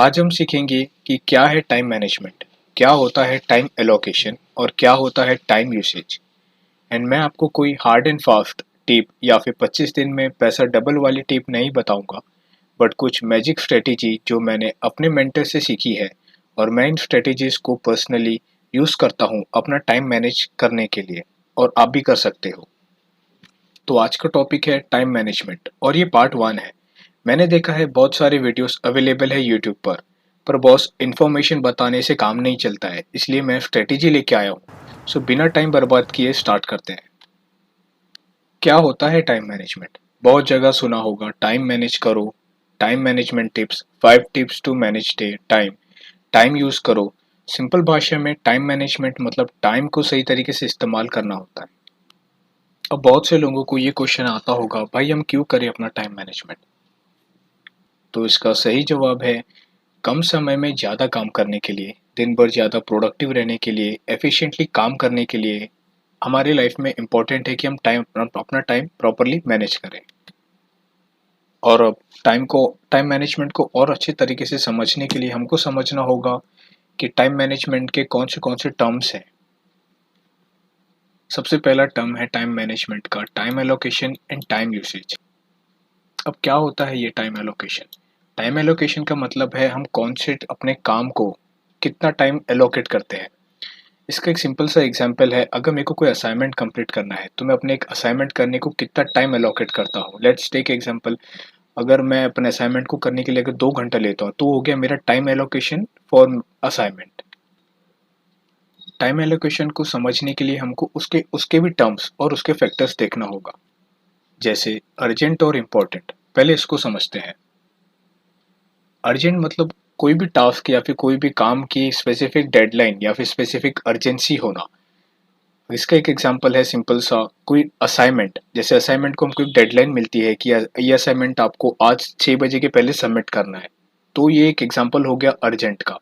आज हम सीखेंगे कि क्या है टाइम मैनेजमेंट, क्या होता है टाइम एलोकेशन और क्या होता है टाइम यूसेज। एंड मैं आपको कोई हार्ड एंड फास्ट टिप या फिर 25 दिन में पैसा डबल वाली टिप नहीं बताऊंगा, बट कुछ मैजिक स्ट्रेटेजी जो मैंने अपने मेंटर से सीखी है और मैं इन स्ट्रेटेजीज को पर्सनली यूज़ करता हूँ अपना टाइम मैनेज करने के लिए, और आप भी कर सकते हो। तो आज का टॉपिक है टाइम मैनेजमेंट और ये पार्ट 1 है। मैंने देखा है बहुत सारे वीडियोस अवेलेबल है यूट्यूब पर बॉस इन्फॉर्मेशन बताने से काम नहीं चलता है, इसलिए मैं स्ट्रेटेजी लेके आया हूँ। सो बिना टाइम बर्बाद किए स्टार्ट करते हैं। क्या होता है टाइम मैनेजमेंट? बहुत जगह सुना होगा टाइम मैनेज करो, time management tips, 5 tips to manage the time, time use करो। सिंपल भाषा में टाइम मैनेजमेंट मतलब टाइम को सही तरीके से इस्तेमाल करना होता है। अब बहुत से लोगों को ये क्वेश्चन आता होगा, भाई हम क्यों करें अपना टाइम मैनेजमेंट? तो इसका सही जवाब है कम समय में ज़्यादा काम करने के लिए, दिन भर ज़्यादा प्रोडक्टिव रहने के लिए, एफिशिएंटली काम करने के लिए हमारी लाइफ में इम्पोर्टेंट है कि हम अपना टाइम प्रॉपरली मैनेज करें। और अब टाइम मैनेजमेंट को और अच्छे तरीके से समझने के लिए हमको समझना होगा कि टाइम मैनेजमेंट के कौन से टर्म्स हैं। सबसे पहला टर्म है टाइम मैनेजमेंट का time allocation and time usage. अब क्या होता है ये टाइम एलोकेशन? टाइम एलोकेशन का मतलब है हम कौन से अपने काम को कितना टाइम एलोकेट करते हैं। इसका एक सिंपल सा एग्जांपल है, अगर मेरे को कोई असाइनमेंट कंप्लीट करना है तो मैं अपने एक असाइनमेंट करने को कितना टाइम एलोकेट करता हूँ। लेट्स टेक एग्जांपल, अगर मैं अपने असाइनमेंट को करने के लिए अगर 2 घंटा लेता हूँ तो हो गया मेरा time allocation for assignment. Time allocation को समझने के लिए हमको उसके उसके भी टर्म्स और उसके फैक्टर्स देखना होगा, जैसे अर्जेंट और इम्पोर्टेंट। पहले इसको समझते हैं। अर्जेंट मतलब कोई भी टास्क या फिर कोई भी काम की स्पेसिफिक डेडलाइन या फिर स्पेसिफिक अर्जेंसी होना। इसका एक एग्जांपल है सिंपल सा, कोई असाइनमेंट। जैसे असाइनमेंट को हमको एक डेडलाइन मिलती है कि ये असाइनमेंट आपको आज 6 बजे के पहले सबमिट करना है, तो ये एक एग्जांपल हो गया अर्जेंट का।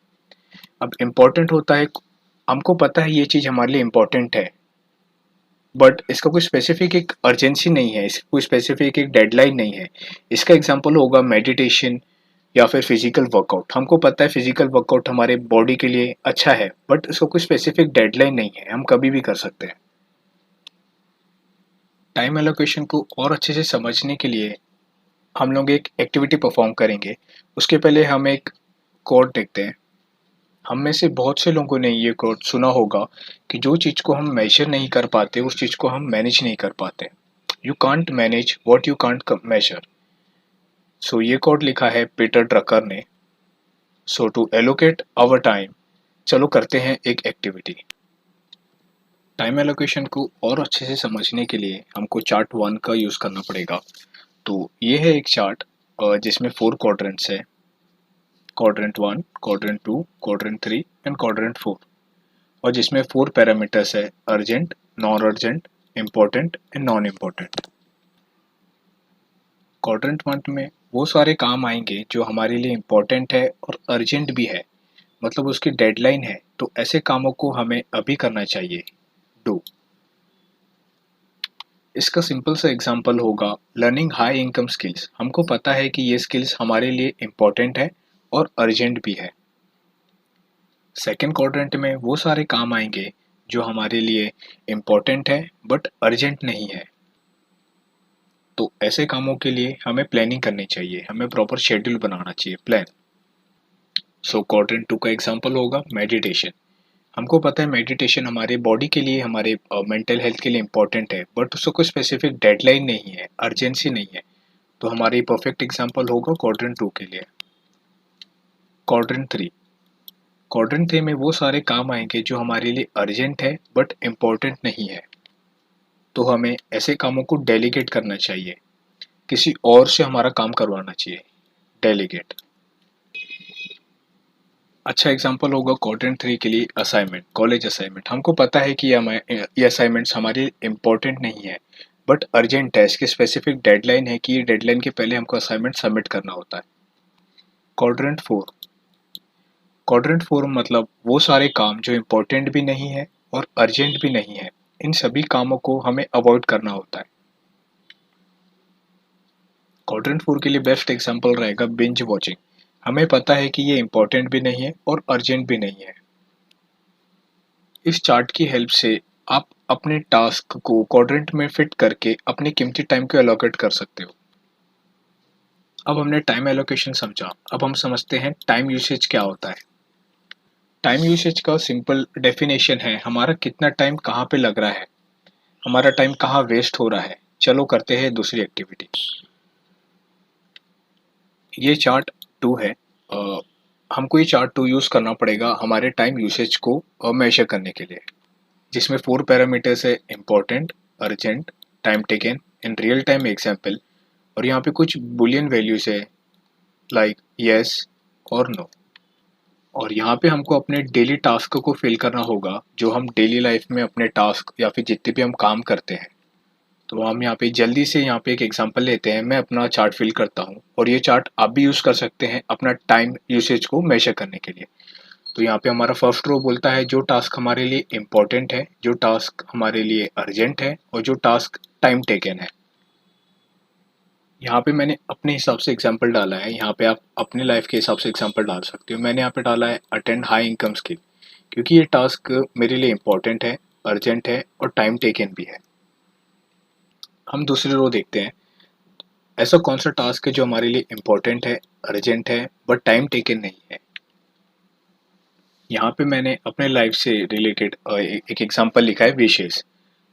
अब इम्पोर्टेंट होता है, हमको पता है ये चीज़ हमारे लिए इम्पोर्टेंट है, बट इसका कोई स्पेसिफिक एक अर्जेंसी नहीं है, इसका कोई स्पेसिफिक एक डेडलाइन नहीं है। इसका एग्जांपल होगा मेडिटेशन या फिर फिजिकल वर्कआउट। हमको पता है फिजिकल वर्कआउट हमारे बॉडी के लिए अच्छा है, बट इसका कोई स्पेसिफिक डेडलाइन नहीं है, हम कभी भी कर सकते हैं। टाइम एलोकेशन को और अच्छे से समझने के लिए हम लोग एक एक्टिविटी परफॉर्म करेंगे। उसके पहले हम एक कोट देखते हैं। हम में से बहुत से लोगों ने ये कोट सुना होगा कि जो चीज़ को हम मेजर नहीं कर पाते उस चीज़ को हम मैनेज नहीं कर पाते। You can't manage what you can't measure. So ये कोट लिखा है पीटर ड्रकर ने। So to allocate our time, चलो करते हैं एक एक्टिविटी। टाइम एलोकेशन को और अच्छे से समझने के लिए हमको चार्ट 1 का यूज़ करना पड़ेगा। तो ये है एक चार्ट जिसमें 4 क्वाड्रेंट्स है, quadrant 1, quadrant 2, quadrant 3 and quadrant 4, और जिसमें 4 पैरामीटर्स है, urgent, non urgent, important and non important. Quadrant 1 में वो सारे काम आएंगे जो हमारे लिए इम्पोर्टेंट है और अर्जेंट भी है, मतलब उसकी डेडलाइन है, तो ऐसे कामों को हमें अभी करना चाहिए, डू। इसका सिंपल सा एग्जांपल होगा लर्निंग हाई इनकम स्किल्स। हमको पता है कि ये स्किल्स हमारे लिए इम्पोर्टेंट है और अर्जेंट भी है। सेकेंड क्वाड्रेंट में वो सारे काम आएंगे जो हमारे लिए इम्पोर्टेंट है बट अर्जेंट नहीं है, तो ऐसे कामों के लिए हमें प्लानिंग करनी चाहिए, हमें प्रॉपर शेड्यूल बनाना चाहिए, प्लान। सो क्वाड्रेंट 2 का एग्जांपल होगा मेडिटेशन। हमको पता है मेडिटेशन हमारे बॉडी के लिए, हमारे मेंटल हेल्थ के लिए इम्पोर्टेंट है, बट उसका कोई स्पेसिफिक डेडलाइन नहीं है, अर्जेंसी नहीं है, तो हमारी परफेक्ट एग्जांपल होगा क्वाड्रेंट 2 के लिए। क्वाड्रेंट 3 में वो सारे काम आएंगे जो हमारे लिए अर्जेंट है बट इम्पोर्टेंट नहीं है, तो हमें ऐसे कामों को डेलीगेट करना चाहिए, किसी और से हमारा काम करवाना चाहिए, डेलीगेट। अच्छा एग्जांपल होगा क्वाड्रेंट 3 के लिए असाइनमेंट, कॉलेज असाइनमेंट। हमको पता है कि ये असाइनमेंट्स हमारे इम्पोर्टेंट नहीं है बट अर्जेंट है, इसकी स्पेसिफिक डेडलाइन है कि ये डेडलाइन के पहले हमको असाइनमेंट सबमिट करना होता है। क्वाड्रेंट 4, क्वाड्रेंट 4 मतलब वो सारे काम जो इम्पोर्टेंट भी नहीं है और अर्जेंट भी नहीं है, इन सभी कामों को हमें अवॉइड करना होता है। क्वाड्रेंट 4 के लिए बेस्ट एग्जांपल रहेगा बिंज वॉचिंग। हमें पता है कि ये इम्पोर्टेंट भी नहीं है और अर्जेंट भी नहीं है। इस चार्ट की हेल्प से आप अपने टास्क को क्वाड्रेंट में फिट करके अपने कीमती टाइम को एलोकेट कर सकते हो। अब हमने टाइम एलोकेशन समझा, अब हम समझते हैं टाइम यूसेज क्या होता है। टाइम यूसेज का सिंपल डेफिनेशन है हमारा कितना टाइम कहाँ पे लग रहा है, हमारा टाइम कहाँ वेस्ट हो रहा है। चलो करते हैं दूसरी एक्टिविटी। ये चार्ट 2 है। हमको ये चार्ट 2 यूज़ करना पड़ेगा हमारे टाइम यूसेज को मेजर करने के लिए, जिसमें 4 पैरामीटर्स है: important, urgent, time taken, in real time example, और यहाँ पे कुछ बुलियन वैल्यूज है लाइक यस और नो। और यहाँ पे हमको अपने डेली टास्क को फिल करना होगा, जो हम डेली लाइफ में अपने टास्क या फिर जितने भी हम काम करते हैं। तो हम यहाँ पे जल्दी से यहाँ पे एक एग्जांपल लेते हैं। मैं अपना चार्ट फिल करता हूँ और ये चार्ट आप भी यूज़ कर सकते हैं अपना टाइम यूसेज को मेजर करने के लिए। तो यहाँ पे हमारा फर्स्ट रो बोलता है जो टास्क हमारे लिए इम्पोर्टेंट है, जो टास्क हमारे लिए अर्जेंट है और जो टास्क टाइम टेकन है। यहाँ पे मैंने अपने हिसाब से एग्जांपल डाला है, यहाँ पे आप अपनी लाइफ के हिसाब से एग्जांपल डाल सकते हो। मैंने यहाँ पे डाला है अटेंड हाई इनकम स्कीम, क्योंकि ये टास्क मेरे लिए इम्पोर्टेंट है, अर्जेंट है और टाइम टेकन भी है। हम दूसरी रो देखते हैं। ऐसा कौन सा टास्क है जो हमारे लिए इम्पोर्टेंट है, अर्जेंट है बट टाइम टेकन नहीं है। यहाँ पे मैंने अपने लाइफ से रिलेटेड एक एग्जांपल लिखा है विशेस,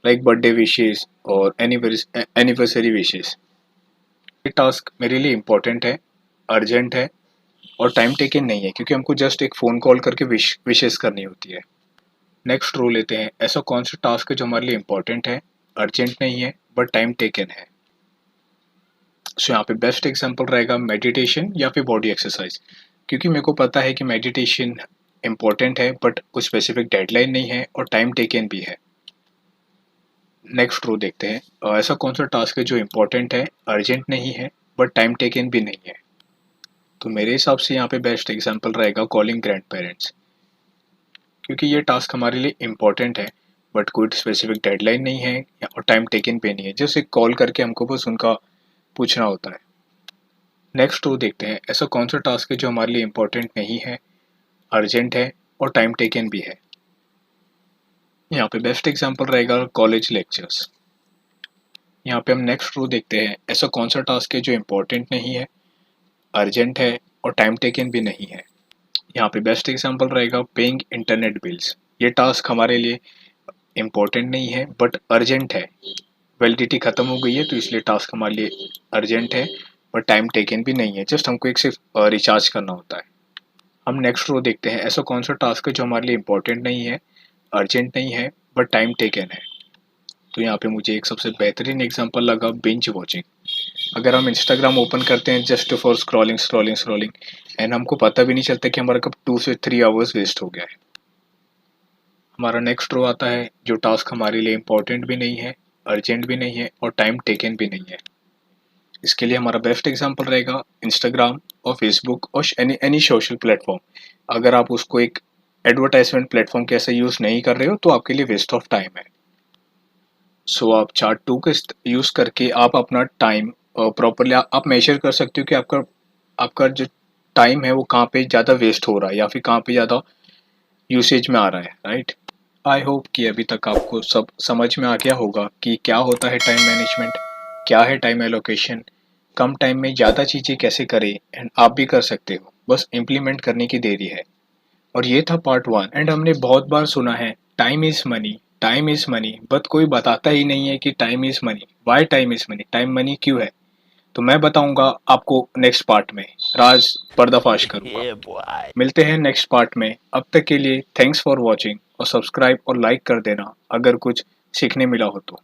लाइक बर्थडे विशेस और एनिवर्सरी विशेस। ये टास्क मेरे लिए इम्पोर्टेंट है, अर्जेंट है और टाइम टेकन नहीं है, क्योंकि हमको जस्ट एक फ़ोन कॉल करके विशेस करनी होती है। नेक्स्ट रो लेते हैं। ऐसा कौन सा टास्क है जो हमारे लिए इम्पोर्टेंट है, अर्जेंट नहीं है बट टाइम टेकन है। सो यहाँ पे बेस्ट एग्जांपल रहेगा मेडिटेशन या फिर बॉडी एक्सरसाइज, क्योंकि मेरे को पता है कि मेडिटेशन इम्पोर्टेंट है बट कोई स्पेसिफिक डेडलाइन नहीं है और टाइम टेकन भी है। नेक्स्ट रो देखते हैं। ऐसा कौन सा टास्क है जो इम्पोर्टेंट है, अर्जेंट नहीं है बट टाइम टेकन भी नहीं है। तो मेरे हिसाब से यहाँ पे बेस्ट एग्जांपल रहेगा कॉलिंग ग्रैंड पेरेंट्स, क्योंकि ये टास्क हमारे लिए इम्पोर्टेंट है बट कोई स्पेसिफिक डेडलाइन नहीं है और टाइम टेकन पे नहीं है। जैसे कॉल करके हमको बस उनका पूछना होता है। नेक्स्ट रो देखते हैं। ऐसा कौन सा टास्क है जो हमारे लिए इम्पोर्टेंट नहीं है, अर्जेंट है और टाइम टेकन भी है। यहाँ पे बेस्ट एग्जांपल रहेगा कॉलेज लेक्चर्स। यहाँ पे हम नेक्स्ट रो देखते हैं। ऐसा कौन सा टास्क है जो इम्पोर्टेंट नहीं है, अर्जेंट है और टाइम टेकन भी नहीं है। यहाँ पे बेस्ट एग्जांपल रहेगा पेइंग इंटरनेट बिल्स। ये टास्क हमारे लिए इम्पोर्टेंट नहीं है बट अर्जेंट है। वैलिडिटी ख़त्म हो गई है तो इसलिए टास्क हमारे लिए अर्जेंट है बट टाइम टेकन भी नहीं है। जस्ट हमको एक सिर्फ रिचार्ज करना होता है। हम नेक्स्ट रो देखते हैं। ऐसा कौन सा टास्क है जो हमारे लिए इम्पोर्टेंट नहीं है, अर्जेंट नहीं है बट टाइम टेकन है। तो यहाँ पे मुझे एक सबसे बेहतरीन एग्जांपल लगा बिंज वॉचिंग। अगर हम इंस्टाग्राम ओपन करते हैं just for scrolling scrolling scrolling and हमको पता भी नहीं चलता कि हमारा कब 2 से 3 आवर्स वेस्ट हो गया है। हमारा नेक्स्ट रो आता है जो टास्क हमारे लिए इम्पोर्टेंट भी नहीं है, अर्जेंट भी नहीं है और टाइम टेकन भी नहीं है। इसके लिए हमारा बेस्ट एग्जांपल रहेगा इंस्टाग्राम और फेसबुक और एनी सोशल प्लेटफॉर्म। अगर आप उसको एक एडवर्टाइजमेंट प्लेटफॉर्म के ऐसे यूज़ नहीं कर रहे हो तो आपके लिए वेस्ट ऑफ टाइम है। सो आप चार्ट 2 का यूज़ करके आप अपना टाइम प्रॉपरली आप मेजर कर सकते हो कि आपका आपका जो टाइम है वो कहाँ पे ज़्यादा वेस्ट हो रहा है या फिर कहाँ पे ज़्यादा यूसेज में आ रहा है, राइट। आई होप कि अभी तक आपको सब समझ में आ गया होगा कि क्या होता है टाइम मैनेजमेंट, क्या है टाइम एलोकेशन, कम टाइम में ज़्यादा चीज़ें कैसे करें एंड आप भी कर सकते हो, बस इम्प्लीमेंट करने की देरी है। और ये था पार्ट 1। एंड हमने बहुत बार सुना है time is money, time is money, but कोई बताता ही नहीं है कि time is money. Why time is money, time money क्यों है। तो मैं बताऊंगा आपको नेक्स्ट पार्ट में, राज पर्दाफाश करूंगा। Yeah, boy. मिलते हैं नेक्स्ट पार्ट में। अब तक के लिए थैंक्स फॉर वॉचिंग और सब्सक्राइब और लाइक कर देना अगर कुछ सीखने मिला हो तो।